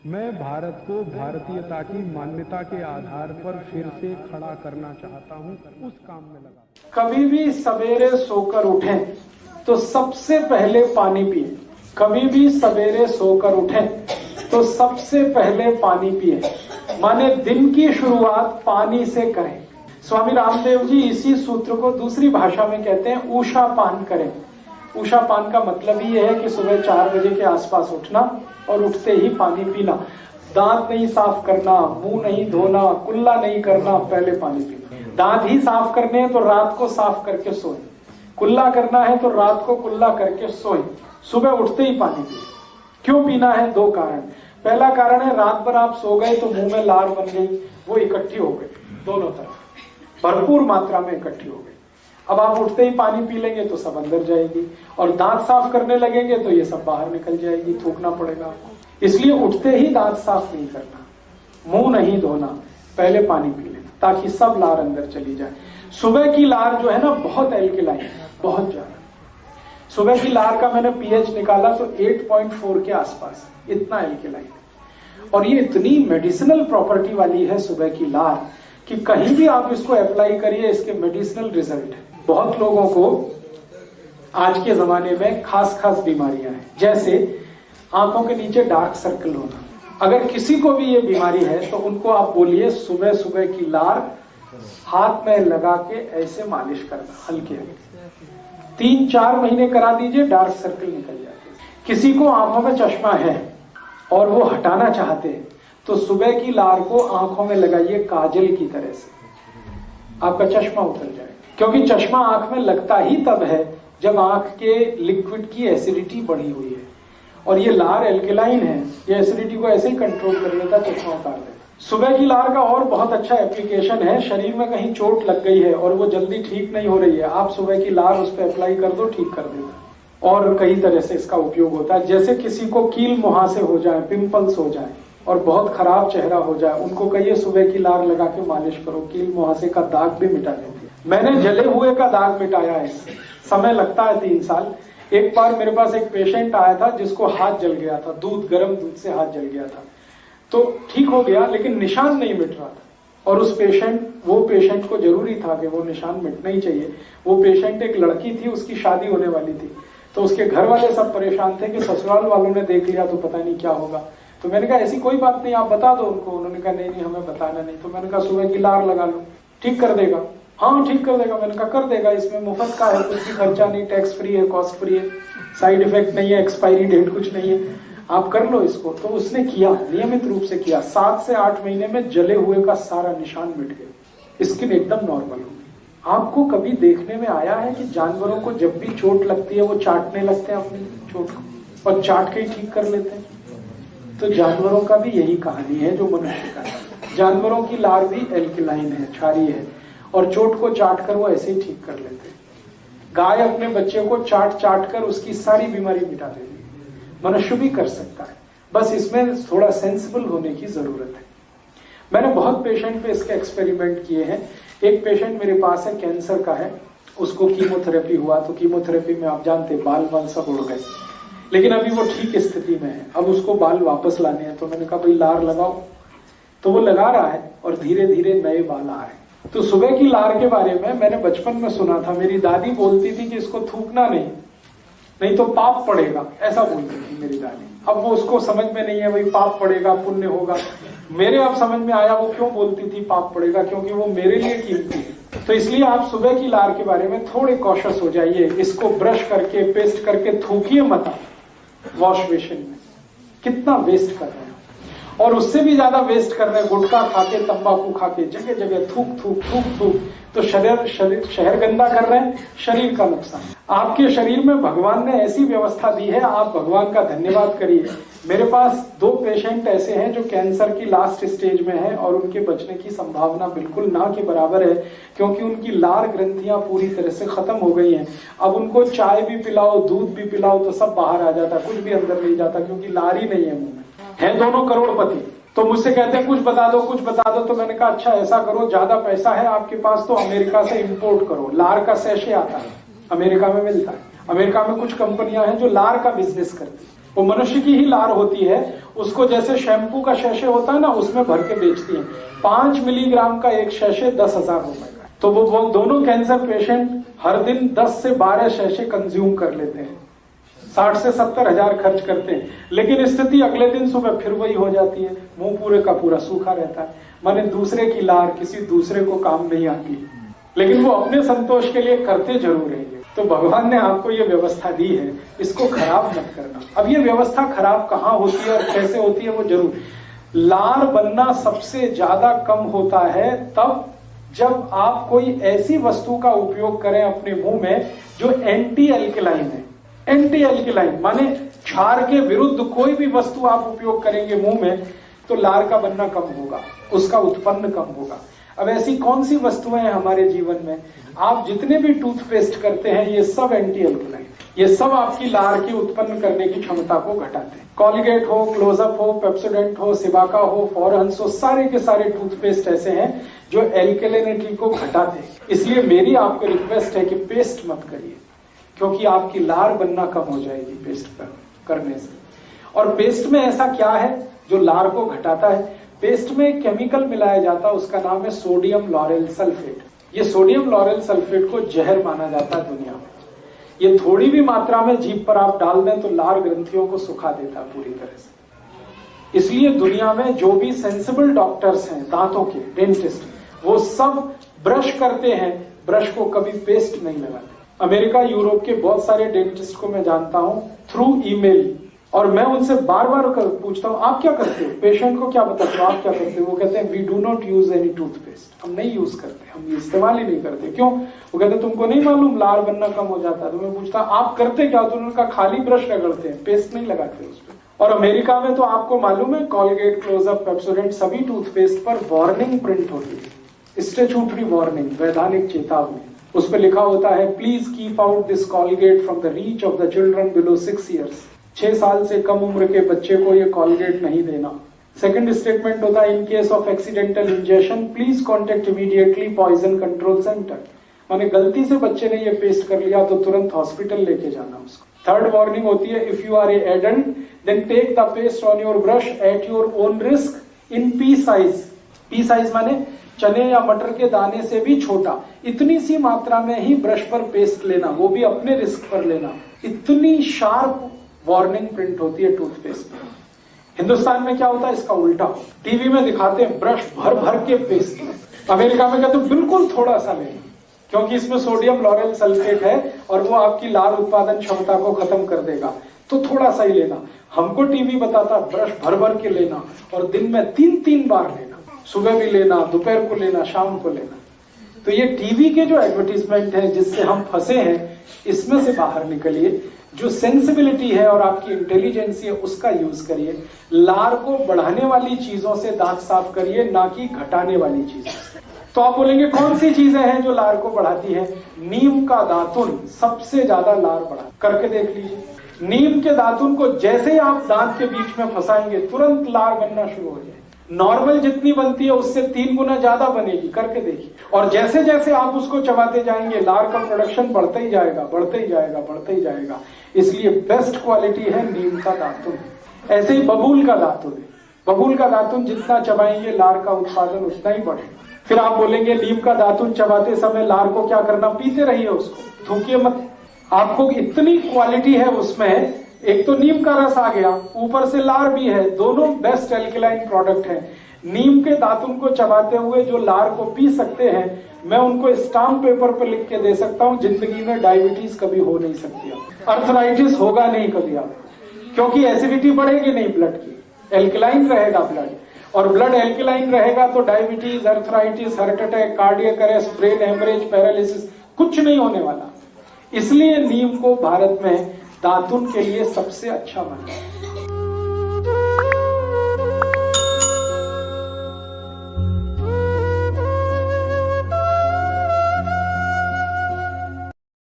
मैं भारत को भारतीयता की मान्यता के आधार पर फिर से खड़ा करना चाहता हूं, उस काम में लगा। कभी भी सवेरे सोकर उठें तो सबसे पहले पानी पिए। कभी भी सवेरे सोकर उठें तो सबसे पहले पानी पिए, माने दिन की शुरुआत पानी से करें। स्वामी रामदेव जी इसी सूत्र को दूसरी भाषा में कहते हैं ऊषा पान करें। ऊषा पान का मतलब ही है कि सुबह 4 बजे के आसपास उठना और उठते ही पानी पीना। दांत नहीं साफ करना, मुंह नहीं धोना, कुल्ला नहीं करना, पहले पानी पीना। दांत ही साफ करने हैं तो रात को साफ करके सोएं। कुल्ला करना है तो रात को कुल्ला करके सोएं। सुबह उठते ही पानी पिए। क्यों पीना है? 2 कारण। पहला कारण है रात भर आप सो गए तो मुंह में लार बन गई, वो इकट्ठी हो गई, दोनों तरफ भरपूर मात्रा में इकट्ठी हो गई। अब आप उठते ही पानी पी लेंगे तो सब अंदर जाएगी, और दांत साफ करने लगेंगे तो ये सब बाहर निकल जाएगी, थूकना पड़ेगा आपको। इसलिए उठते ही दांत साफ नहीं करना, मुंह नहीं धोना, पहले पानी पी लेना ताकि सब लार अंदर चली जाए। सुबह की लार जो है ना बहुत एल्कलाइन है, बहुत ज्यादा। सुबह की लार का मैंने पीएच निकाला तो 8.4 के आसपास, इतना एल्कलाइन है। और ये इतनी मेडिसिनल प्रॉपर्टी वाली है सुबह की लार कि कहीं भी आप इसको अप्लाई करिए, इसके मेडिसिनल रिजल्ट है। बहुत लोगों को आज के जमाने में खास बीमारियां हैं, जैसे आंखों के नीचे डार्क सर्कल होना। अगर किसी को भी ये बीमारी है तो उनको आप बोलिए सुबह सुबह की लार हाथ में लगा के ऐसे मालिश करना, हल्के हल्के 3-4 महीने करा दीजिए, डार्क सर्कल निकल जाते हैं। किसी को आंखों में चश्मा है और वो हटाना चाहते हैं तो सुबह की लार को आंखों में लगाइए काजल की तरह से, आपका चश्मा उतर जाएगा। क्योंकि चश्मा आंख में लगता ही तब है जब आंख के लिक्विड की एसिडिटी बढ़ी हुई है, और ये लार एल्कलाइन है, ये एसिडिटी को ऐसे ही कंट्रोल कर लेता, चश्मा उतार देता। सुबह की लार का और बहुत अच्छा एप्लीकेशन है, शरीर में कहीं चोट लग गई है और वो जल्दी ठीक नहीं हो रही है, आप सुबह की लार उस पर अप्लाई कर दो, ठीक कर देता। और कई तरह से इसका उपयोग होता है। जैसे किसी को कील मुहासे हो जाए, पिंपल्स हो जाए और बहुत खराब चेहरा हो जाए, उनको कहिए सुबह की लार लगा के मालिश करो, कील मुहासे का दाग भी मिटा देती है। मैंने जले हुए का दाग मिटाया है, समय लगता है 3 साल। एक बार मेरे पास एक पेशेंट आया था जिसको हाथ जल गया था, गर्म दूध से हाथ जल गया था, तो ठीक हो गया लेकिन निशान नहीं मिट रहा था। और वो पेशेंट को जरूरी था कि वो निशान मिटना ही चाहिए। वो पेशेंट एक लड़की थी, उसकी शादी होने वाली थी, तो उसके घर वाले सब परेशान थे कि ससुराल वालों ने देख लिया तो पता नहीं क्या होगा। तो मैंने कहा ऐसी कोई बात नहीं, आप बता दो उनको। उन्होंने कहा नहीं हमें बताना नहीं। तो मैंने कहा सुबह की लार लगा लो, ठीक कर देगा। हाँ ठीक कर देगा। मैंने कहा कर देगा, इसमें मुफ्त का है, कुछ भी खर्चा नहीं, टैक्स फ्री है, कॉस्ट फ्री है, साइड इफेक्ट नहीं है, एक्सपायरी डेट कुछ नहीं है, आप कर लो इसको। तो उसने किया, नियमित रूप से किया। 7 से 8 महीने में जले हुए का सारा निशान मिट गया, स्किन एकदम नॉर्मल हो गई। आपको कभी देखने में आया है कि जानवरों को जब भी चोट लगती है वो चाटने लगते हैं अपनी चोट को, और चाट के ही ठीक कर लेते हैं? तो जानवरों का भी यही कहानी है जो मनुष्य का है। जानवरों की लार भी एल्कलाइन है, क्षारीय है, और चोट को चाट कर वो ऐसे ही ठीक कर लेते हैं। गाय अपने बच्चे को चाट कर उसकी सारी बीमारी मिटा देती है, मनुष्य भी कर सकता है, बस इसमें थोड़ा सेंसिबल होने की जरूरत है। मैंने बहुत पेशेंट पे इसके एक्सपेरिमेंट किए हैं। एक पेशेंट मेरे पास है, कैंसर का है, उसको कीमोथेरेपी हुआ, तो कीमोथेरेपी में आप जानते बाल सब उड़ गए, लेकिन अभी वो ठीक स्थिति में है। अब उसको बाल वापस लाने हैं, तो मैंने कहा भाई लार लगाओ, तो वो लगा रहा है और धीरे धीरे नए बाल आ रहे हैं। तो सुबह की लार के बारे में मैंने बचपन में सुना था, मेरी दादी बोलती थी कि इसको थूकना नहीं तो पाप पड़ेगा, ऐसा बोलती थी मेरी दादी। अब वो उसको समझ में नहीं है भाई पाप पड़ेगा पुण्य होगा। मेरे अब समझ में आया वो क्यों बोलती थी पाप पड़ेगा, क्योंकि वो मेरे लिए कीमती है। तो इसलिए आप सुबह की लार के बारे में थोड़े कॉशियस हो जाइए, इसको ब्रश करके पेस्ट करके थूकिए मत वॉश बेसिन में। कितना वेस्ट कर रहे हैं, और उससे भी ज्यादा वेस्ट कर रहे हैं गुटखा खाके, तंबाकू खाके, जगह जगह थूक। तो शहर गंदा कर रहे हैं, शरीर का नुकसान। आपके शरीर में भगवान ने ऐसी व्यवस्था दी है, आप भगवान का धन्यवाद करिए। मेरे पास 2 पेशेंट ऐसे हैं जो कैंसर की लास्ट स्टेज में हैं और उनके बचने की संभावना बिल्कुल ना के बराबर है, क्योंकि उनकी लार ग्रंथियां पूरी तरह से खत्म हो गई हैं। अब उनको चाय भी पिलाओ, दूध भी पिलाओ तो सब बाहर आ जाता, कुछ भी अंदर नहीं जाता, क्योंकि लार ही नहीं है मुंह में। है दोनों करोड़पति, तो मुझसे कहते हैं कुछ बता दो। तो मैंने कहा अच्छा ऐसा करो, ज्यादा पैसा है आपके पास तो अमेरिका से इंपोर्ट करो। लार का सैशे आता है, अमेरिका में मिलता है। अमेरिका में कुछ कंपनियां हैं जो लार का बिजनेस करती है। वो मनुष्य की ही लार होती है, उसको जैसे शैम्पू का शैशे होता है ना, उसमें भर के बेचती है। 5 मिलीग्राम का एक शैशे 10,000 रुपए का। तो वो दोनों कैंसर पेशेंट हर दिन 10 से 12 शैशे कंज्यूम कर लेते हैं, 60 से 70 हजार खर्च करते हैं, लेकिन स्थिति अगले दिन सुबह फिर वही हो जाती है, मुंह पूरे का पूरा सूखा रहता है। माने दूसरे की लार किसी दूसरे को काम नहीं आती, लेकिन वो अपने संतोष के लिए करते जरूर रहेंगे। तो भगवान ने आपको ये व्यवस्था दी है, इसको खराब मत करना। अब ये व्यवस्था खराब कहाँ होती है और कैसे होती है वो जरूर, लार बनना सबसे ज्यादा कम होता है तब जब आप कोई ऐसी वस्तु का उपयोग करें अपने मुंह में जो एंटी एल्कलाइन है। एंटी एल्कलाइन माने क्षार के विरुद्ध कोई भी वस्तु आप उपयोग करेंगे मुंह में तो लार का बनना कम होगा, उसका उत्पन्न कम होगा। अब ऐसी कौन सी वस्तुएं हैं हमारे जीवन में, आप जितने भी टूथपेस्ट करते हैं ये सब एंटी एल्कलाइन, ये सब आपकी लार की उत्पन्न करने की क्षमता को घटाते हैं। कॉलगेट हो, क्लोजअप हो, पेप्सोडेंट हो, सिबाका हो, फॉरहंस हो, सारे के सारे टूथपेस्ट ऐसे हैं जो एल्कलिनिटी को घटाते हैं। इसलिए मेरी आपको रिक्वेस्ट है कि पेस्ट मत करिए, क्योंकि आपकी लार बनना कम हो जाएगी पेस्ट करने से। और पेस्ट में ऐसा क्या है जो लार को घटाता है? पेस्ट में एक केमिकल मिलाया जाता है, उसका नाम है सोडियम लॉरेल सल्फेट। ये सोडियम लॉरेल सल्फेट को जहर माना जाता है दुनिया में। ये थोड़ी भी मात्रा में जीभ पर आप डाल दें तो लार ग्रंथियों को सुखा देता है पूरी तरह से। इसलिए दुनिया में जो भी सेंसिबल डॉक्टर्स हैं दांतों के, डेंटिस्ट, वो सब ब्रश करते हैं, ब्रश को कभी पेस्ट नहीं लगाते। अमेरिका, यूरोप के बहुत सारे डेंटिस्ट को मैं जानता हूं थ्रू ईमेल, और मैं उनसे बार बार पूछता हूं आप क्या करते हो, पेशेंट को क्या बताते हो, आप क्या करते हो? वो कहते हैं we do not use any toothpaste, हम नहीं यूज करते, हम इस्तेमाल ही नहीं करते। क्यों? वो कहते तुमको नहीं मालूम लार बनना कम हो जाता है। तो मैं पूछता आप करते क्या? तो उन्होंने कहा खाली ब्रश रगड़ते हैं, पेस्ट नहीं लगाते उस पर। और अमेरिका में तो आपको मालूम है कॉलगेट, क्लोजअप, पेप्सोडेंट सभी टूथपेस्ट पर वार्निंग प्रिंट होती है, स्टैट्यूटरी वार्निंग, वैधानिक चेतावनी। उस पर लिखा होता है please keep out this Colgate from the reach of the children below 6 years. 6 साल से कम उम्र के बच्चे को ये कॉलगेट नहीं देना। सेकंड स्टेटमेंट होता है in case of accidental injection please contact immediately poison control centre. माने गलती से बच्चे ने ये पेस्ट कर लिया तो तुरंत हॉस्पिटल लेके जाना उसको। थर्ड वार्निंग होती है if you are a adult then take the paste on your brush at your own risk in pea size. Pea size माने चने या मटर के दाने से भी छोटा, इतनी सी मात्रा में ही ब्रश पर पेस्ट लेना, वो भी अपने रिस्क पर लेना। इतनी शार्प वार्निंग प्रिंट होती है टूथपेस्ट में। हिंदुस्तान में क्या होता है इसका उल्टा, टीवी में दिखाते हैं ब्रश भर भर के पेस्ट। अमेरिका में कहते हैं बिल्कुल थोड़ा सा लेना, क्योंकि इसमें सोडियम लॉरेल सल्फेट है और वो आपकी लार उत्पादन क्षमता को खत्म कर देगा, तो थोड़ा सा ही लेना। हमको टीवी बताता ब्रश भर भर के लेना और दिन में 3-3 बार लेना, सुबह भी लेना, दोपहर को लेना, शाम को लेना। तो ये टीवी के जो एडवर्टीजमेंट है जिससे हम फंसे हैं, इसमें से बाहर निकलिए। जो सेंसिबिलिटी है और आपकी इंटेलिजेंसी है उसका यूज करिए। लार को बढ़ाने वाली चीजों से दांत साफ करिए, ना कि घटाने वाली चीजों से। तो आप बोलेंगे कौन सी चीजें हैं जो लार को बढ़ाती है? नीम का दातुन सबसे ज्यादा लार बढ़ा, करके देख लीजिए। नीम के दातुन को जैसे ही आप दांत के बीच में फंसाएंगे तुरंत लार बनना शुरू हो जाए। नॉर्मल जितनी बनती है उससे 3 गुना ज्यादा बनेगी, करके देखिए। और जैसे जैसे आप उसको चबाते जाएंगे लार का प्रोडक्शन बढ़ता ही जाएगा, बढ़ता ही जाएगा, बढ़ता ही जाएगा। इसलिए बेस्ट क्वालिटी है नीम का दातुन। ऐसे ही बबूल का दातुन है, बबूल का दातुन जितना चबाएंगे लार का उत्पादन उतना ही बढ़ेगा। फिर आप बोलेंगे नीम का दातुन चबाते समय लार को क्या करना? पीते रहिए उसको, थूकिए मत। आपको इतनी क्वालिटी है उसमें, एक तो नीम का रस आ गया, ऊपर से लार भी है, दोनों बेस्ट एल्कलाइन प्रोडक्ट है। नीम के दातुन को चबाते हुए जो लार को पी सकते हैं, मैं उनको स्टाम्प पेपर पर लिख के दे सकता हूं जिंदगी में डायबिटीज कभी हो नहीं सकती, अर्थराइटिस होगा नहीं कभी आपको, क्योंकि एसिडिटी बढ़ेगी नहीं ब्लड की, एल्कलाइन रहेगा ब्लड, और ब्लड एल्कलाइन रहेगा तो diabetes, arthritis, heart attack, cardiac arrest, brain haemorrhage, paralysis कुछ नहीं होने वाला। इसलिए नीम को भारत में दातुन के लिए सबसे अच्छा माना है।